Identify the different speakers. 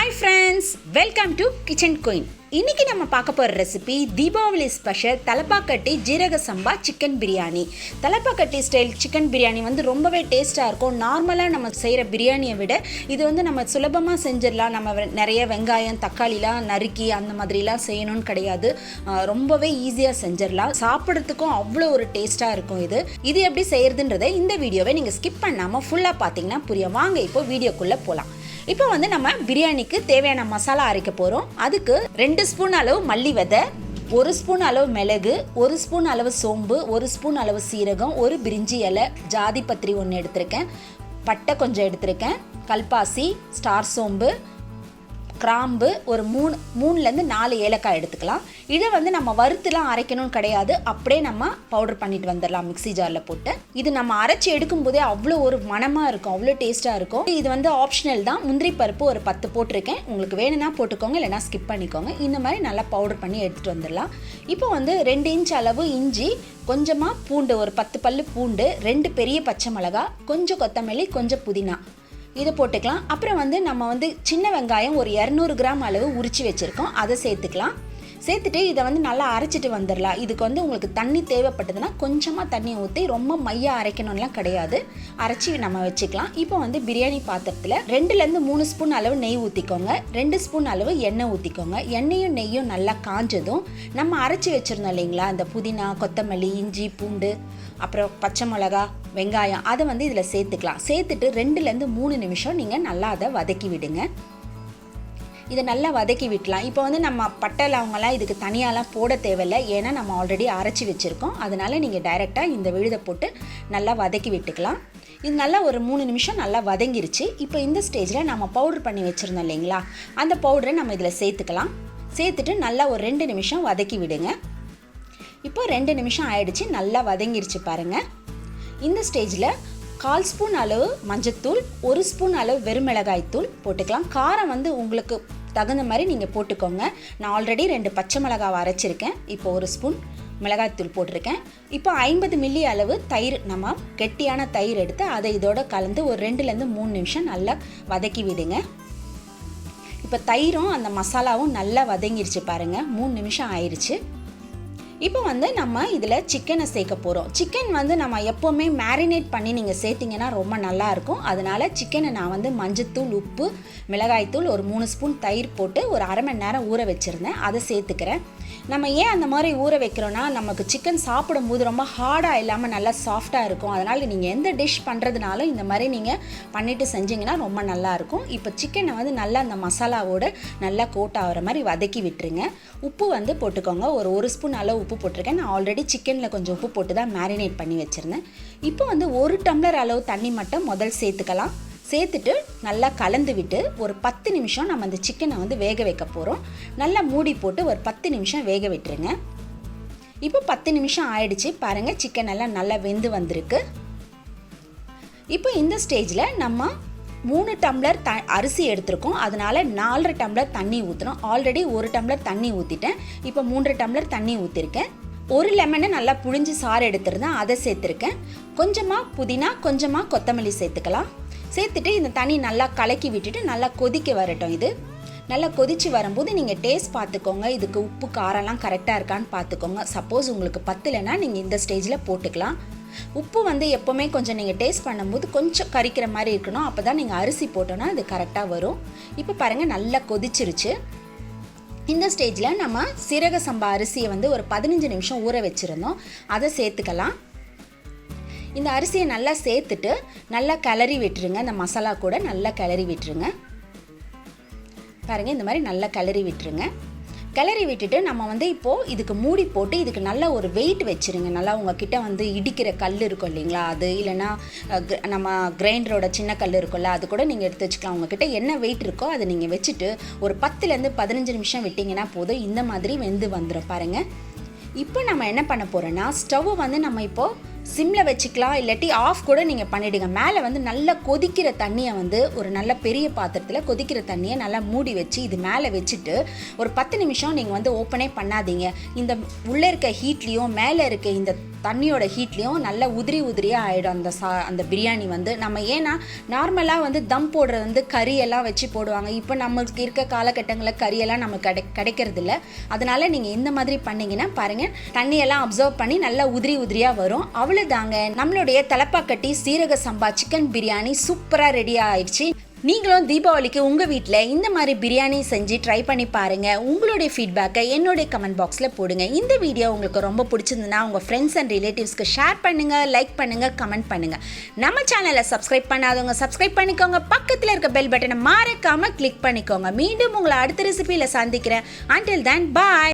Speaker 1: Hi friends, welcome to kitchen queen. இன்றைக்கி நம்ம பார்க்க போகிற ரெசிபி தீபாவளி ஸ்பெஷல் தலப்பாக்கட்டி ஜீரக சம்பா chicken biryani. Thalappakatti style chicken biryani வந்து ரொம்பவே டேஸ்ட்டாக இருக்கும். நார்மலாக நம்ம செய்கிற பிரியாணியை விட இது வந்து நம்ம சுலபமாக செஞ்சிடலாம். நம்ம நிறைய வெங்காயம் தக்காளிலாம் நறுக்கி அந்த மாதிரிலாம் செய்யணும்னு கிடையாது. ரொம்பவே ஈஸியாக செஞ்சிடலாம். சாப்பிட்றதுக்கும் அவ்வளோ ஒரு டேஸ்ட்டாக இருக்கும். இது எப்படி செய்கிறதுன்றதை இந்த வீடியோவை நீங்கள் ஸ்கிப் பண்ணாமல் ஃபுல்லாக பார்த்தீங்கன்னா புரியும். வாங்க இப்போ வீடியோக்குள்ளே போகலாம். இப்போ வந்து நம்ம பிரியாணிக்கு தேவையான மசாலா அரைக்க போகிறோம். அதுக்கு 2 ஸ்பூன் அளவு மல்லி விதை, 1 ஸ்பூன் அளவு மிளகு, 1 ஸ்பூன் அளவு சோம்பு, 1 ஸ்பூன் அளவு சீரகம், ஒரு பிரிஞ்சி இலை, ஜாதி பத்திரி 1 எடுத்திருக்கேன், பட்டை கொஞ்சம் எடுத்திருக்கேன், கல்பாசி, ஸ்டார் சோம்பு, கிராம்பு ஒரு 3லேருந்து 4 ஏலக்காய் எடுத்துக்கலாம். இதை வந்து நம்ம வறுத்துலாம் அரைக்கணும்னு கிடையாது, அப்படியே நம்ம பவுடர் பண்ணிட்டு வந்துடலாம் மிக்ஸி ஜாரில் போட்டு. இது நம்ம அரைச்சி எடுக்கும் போதே அவ்வளோ ஒரு மனமாக இருக்கும், அவ்வளோ டேஸ்ட்டாக இருக்கும். இது வந்து ஆப்ஷனல் தான். முந்திரி பருப்பு ஒரு 10 போட்டிருக்கேன். உங்களுக்கு வேணும்னா போட்டுக்கோங்க, இல்லைனா ஸ்கிப் பண்ணிக்கோங்க. இந்த மாதிரி நல்லா பவுடர் பண்ணி எடுத்துகிட்டு வந்துடலாம். இப்போ வந்து 2 இன்ச் அளவு இஞ்சி, கொஞ்சமாக பூண்டு, ஒரு 10 பல்லு பூண்டு, 2 பெரிய பச்சை மிளகா, கொஞ்சம் கொத்தமல்லி, கொஞ்சம் புதினா, இதை போட்டுக்கலாம். அப்புறம் வந்து நம்ம வந்து சின்ன வெங்காயம் ஒரு 200 கிராம் அளவு உரித்து வச்சுருக்கோம், அதை சேர்த்துக்கலாம். சேர்த்துட்டு இதை வந்து நல்லா அரைச்சிட்டு வந்துடலாம். இதுக்கு வந்து உங்களுக்கு தண்ணி தேவைப்பட்டதுன்னா கொஞ்சமாக தண்ணி ஊற்றி, ரொம்ப மையாக அரைக்கணும்லாம் கிடையாது, அரைச்சி நம்ம வச்சுக்கலாம். இப்போ வந்து பிரியாணி பாத்திரத்தில் 2லேருந்து 3 ஸ்பூன் அளவு நெய் ஊற்றிக்கோங்க, 2 ஸ்பூன் அளவு எண்ணெய் ஊற்றிக்கோங்க. எண்ணெயும் நெய்யும் நல்லா காஞ்சதும் நம்ம அரைச்சி வச்சுருந்தோம் இல்லைங்களா, அந்த புதினா, கொத்தமல்லி, இஞ்சி, பூண்டு, அப்புறம் பச்சை மிளகா, வெங்காயம், அதை வந்து இதில் சேர்த்துக்கலாம். சேர்த்துட்டு 2லேருந்து 3 நிமிஷம் நீங்கள் நல்லா அதை வதக்கி விடுங்க. இதை நல்லா வதக்கி விட்டலாம். இப்போ வந்து நம்ம பட்டை லவங்கெல்லாம் இதுக்கு தனியாலாம் போட தேவையில்லை, ஏன்னா நம்ம ஆல்ரெடி அரைச்சி வச்சுருக்கோம். அதனால் நீங்கள் டைரெக்டாக இந்த விழுதை போட்டு நல்லா வதக்கி விட்டுக்கலாம். இது நல்லா ஒரு 3 நிமிஷம் நல்லா வதங்கிருச்சு. இப்போ இந்த ஸ்டேஜில் நம்ம பவுடர் பண்ணி வச்சுருந்தோம் இல்லைங்களா, அந்த பவுடரை நம்ம இதில் சேர்த்துக்கலாம். சேர்த்துட்டு நல்லா ஒரு 2 நிமிஷம் வதக்கி விடுங்க. இப்போ 2 நிமிஷம் ஆயிடுச்சு, நல்லா வதங்கிருச்சு பாருங்கள். இந்த ஸ்டேஜில் 1/4 ஸ்பூன் அளவு மஞ்சத்தூள், 1 ஸ்பூன் அளவு வெறுமிளகாய் தூள் போட்டுக்கலாம். காரம் வந்து உங்களுக்கு தகுந்த மாதிரி நீங்கள் போட்டுக்கோங்க. நான் ஆல்ரெடி 2 பச்சை மிளகாவை அரைச்சிருக்கேன். இப்போ 1 ஸ்பூன் மிளகாய்த்தூள் போட்டிருக்கேன். இப்போ 50 மில்லி அளவு தயிர், நம்ம கெட்டியான தயிர் எடுத்து அதை இதோட கலந்து ஒரு 2லேருந்து 3 நிமிஷம் நல்லா வதக்கி விடுங்க. இப்போ தயிரும் அந்த மசாலாவும் நல்லா வதங்கிருச்சு பாருங்கள். 3 நிமிஷம் ஆயிடுச்சு. இப்போ வந்து நம்ம இதில் சிக்கனை சேர்க்க போகிறோம். சிக்கன் வந்து நம்ம எப்போவுமே மேரினேட் பண்ணி நீங்கள் சேர்த்திங்கன்னா ரொம்ப நல்லாயிருக்கும். அதனால் சிக்கனை நான் வந்து மஞ்சத்தூள், உப்பு, மிளகாய்த்தூள், ஒரு 3 ஸ்பூன் தயிர் போட்டு ஒரு அரை மணி நேரம் ஊற வச்சுருந்தேன், அதை சேர்த்துக்கிறேன். நம்ம ஏன் அந்த மாதிரி ஊற வைக்கிறோன்னா, நமக்கு சிக்கன் சாப்பிடும்போது ரொம்ப ஹார்டாக இல்லாமல் நல்லா சாஃப்டாக இருக்கும். அதனால் நீங்கள் எந்த டிஷ் பண்ணுறதுனாலும் இந்த மாதிரி நீங்கள் பண்ணிவிட்டு செஞ்சிங்கன்னா ரொம்ப நல்லாயிருக்கும். இப்போ சிக்கனை வந்து நல்லா அந்த மசாலாவோடு நல்லா கோட் ஆகிற மாதிரி வதக்கி விட்டுருங்க. உப்பு வந்து போட்டுக்கோங்க. ஒரு 1 ஸ்பூன் அளவு உப்பு போட்டிருக்கேன். நான் ஆல்ரெடி சிக்கனில் கொஞ்சம் உப்பு போட்டு தான் மேரினேட் பண்ணி வச்சுருந்தேன். இப்போ வந்து 1 டம்ளர் அளவு தண்ணி மட்டும் முதல் சேர்த்துக்கலாம். சேர்த்துட்டு நல்லா கலந்து விட்டு ஒரு 10 நிமிஷம் நம்ம அந்த சிக்கனை வந்து வேக வைக்க போகிறோம். நல்லா மூடி போட்டு ஒரு 10 நிமிஷம் வேக விட்டுருங்க. இப்போ 10 நிமிஷம் ஆயிடுச்சு பாருங்கள், சிக்கன் எல்லாம் நல்லா வெந்து வந்திருக்கு. இப்போ இந்த ஸ்டேஜில் நம்ம 3 டம்ளர் அரிசி எடுத்திருக்கோம், அதனால் 4 டம்ளர் தண்ணி ஊற்றுறோம். ஆல்ரெடி 1 டம்ளர் தண்ணி ஊற்றிட்டேன், இப்போ 3 டம்ளர் தண்ணி ஊற்றிருக்கேன். ஒரு லெமனை நல்லா புழிஞ்சு சாறு எடுத்துருந்தேன், அதை சேர்த்துருக்கேன். கொஞ்சமாக புதினா, கொஞ்சமாக கொத்தமல்லி சேர்த்துக்கலாம். சேர்த்துட்டு இந்த தண்ணி நல்லா கலக்கி விட்டுட்டு நல்லா கொதிக்க வரட்டும். இது நல்லா கொதித்து வரும்போது நீங்கள் டேஸ்ட் பார்த்துக்கோங்க, இதுக்கு உப்பு காரம்லாம் கரெக்டாக இருக்கான்னு பார்த்துக்கோங்க. சப்போஸ் உங்களுக்கு பத்தலைன்னா நீங்கள் இந்த ஸ்டேஜில் போட்டுக்கலாம். உப்பு வந்து எப்போவுமே கொஞ்சம் நீங்கள் டேஸ்ட் பண்ணும்போது கொஞ்சம் கரிக்கிற மாதிரி இருக்கணும், அப்போ தான் நீங்கள் அரிசி போட்டோன்னா அது கரெக்டாக வரும். இப்போ பாருங்கள் நல்லா கொதிச்சிருச்சு. இந்த ஸ்டேஜில் நம்ம சீரக சம்பா அரிசியை வந்து ஒரு 15 நிமிஷம் ஊற வச்சுருந்தோம், அதை சேர்த்துக்கலாம். இந்த அரிசியை நல்லா சேர்த்துட்டு நல்லா கிளறி விட்டுருங்க. இந்த மசாலா கூட நல்லா கிளறி விட்டுருங்க. பாருங்கள், இந்த மாதிரி நல்லா கிளறி விட்டுருங்க. கிளறி விட்டுட்டு நம்ம வந்து இப்போது இதுக்கு மூடி போட்டு இதுக்கு நல்லா ஒரு வெயிட் வச்சுருங்க. நல்லா உங்ககிட்ட வந்து இடிக்கிற கல் இருக்கும் இல்லைங்களா, அது இல்லைனா நம்ம கிரைண்டரோட சின்ன கல் இருக்கும்ல, அது கூட நீங்கள் எடுத்து வச்சுக்கலாம். உங்ககிட்ட என்ன வெயிட் இருக்கோ அதை நீங்கள் வச்சுட்டு ஒரு 10லேருந்து 15 நிமிஷம் விட்டிங்கன்னா போதும், இந்த மாதிரி வெந்து வந்துடும் பாருங்கள். இப்போ நம்ம என்ன பண்ண போகிறோன்னா, ஸ்டவ்வை வந்து நம்ம இப்போது சிம்மில் வச்சுக்கலாம், இல்லாட்டி ஆஃப் கூட நீங்கள் பண்ணிவிடுங்க. மேலே வந்து நல்லா கொதிக்கிற தண்ணியை வந்து ஒரு நல்ல பெரிய பாத்திரத்தில் கொதிக்கிற தண்ணியை நல்லா மூடி வச்சு இது மேலே வச்சுட்டு ஒரு 10 நிமிஷம் நீங்கள் வந்து ஓப்பனே பண்ணாதீங்க. இந்த உள்ளே இருக்க ஹீட்லேயும் மேலே இருக்க இந்த தண்ணியோட ஹீட்லேயும் நல்லா உதிரியாக ஆகிடும் அந்த பிரியாணி வந்து. நம்ம ஏன்னா நார்மலாக வந்து தம் போடுறது வந்து கறியெல்லாம் வச்சு போடுவாங்க. இப்போ நம்மளுக்கு இருக்க காலகட்டங்களில் கறியெல்லாம் நமக்கு கிடைக்கிறது இல்லை. அதனால் நீங்கள் இந்த மாதிரி பண்ணிங்கன்னா பாருங்கள், தண்ணியெல்லாம் அப்சர்வ் பண்ணி நல்லா உதிரியாக வரும். அவ்வளோதாங்க, நம்மளுடைய தலப்பாக்கட்டி சீரக சம்பா சிக்கன் பிரியாணி சூப்பராக ரெடி ஆயிடுச்சு. நீங்களும் தீபாவளிக்கு உங்கள் வீட்டில் இந்த மாதிரி பிரியாணி செஞ்சு ட்ரை பண்ணி பாருங்கள். உங்களுடைய ஃபீட்பேக்கை என்னுடைய கமெண்ட் பாக்ஸில் போடுங்க. இந்த வீடியோ உங்களுக்கு ரொம்ப பிடிச்சிருந்துன்னா உங்கள் ஃப்ரெண்ட்ஸ் அண்ட் ரிலேட்டிவ்ஸ்க்கு ஷேர் பண்ணுங்கள், லைக் பண்ணுங்கள், கமெண்ட் பண்ணுங்கள். நம்ம சேனலை சப்ஸ்கிரைப் பண்ணாதவங்க சப்ஸ்கிரைப் பண்ணிக்கோங்க. பக்கத்தில் இருக்க பெல் பட்டனை மறக்காமல் கிளிக் பண்ணிக்கோங்க. மீண்டும் உங்களை அடுத்த ரெசிபியில் சந்திக்கிறேன். Until then, bye.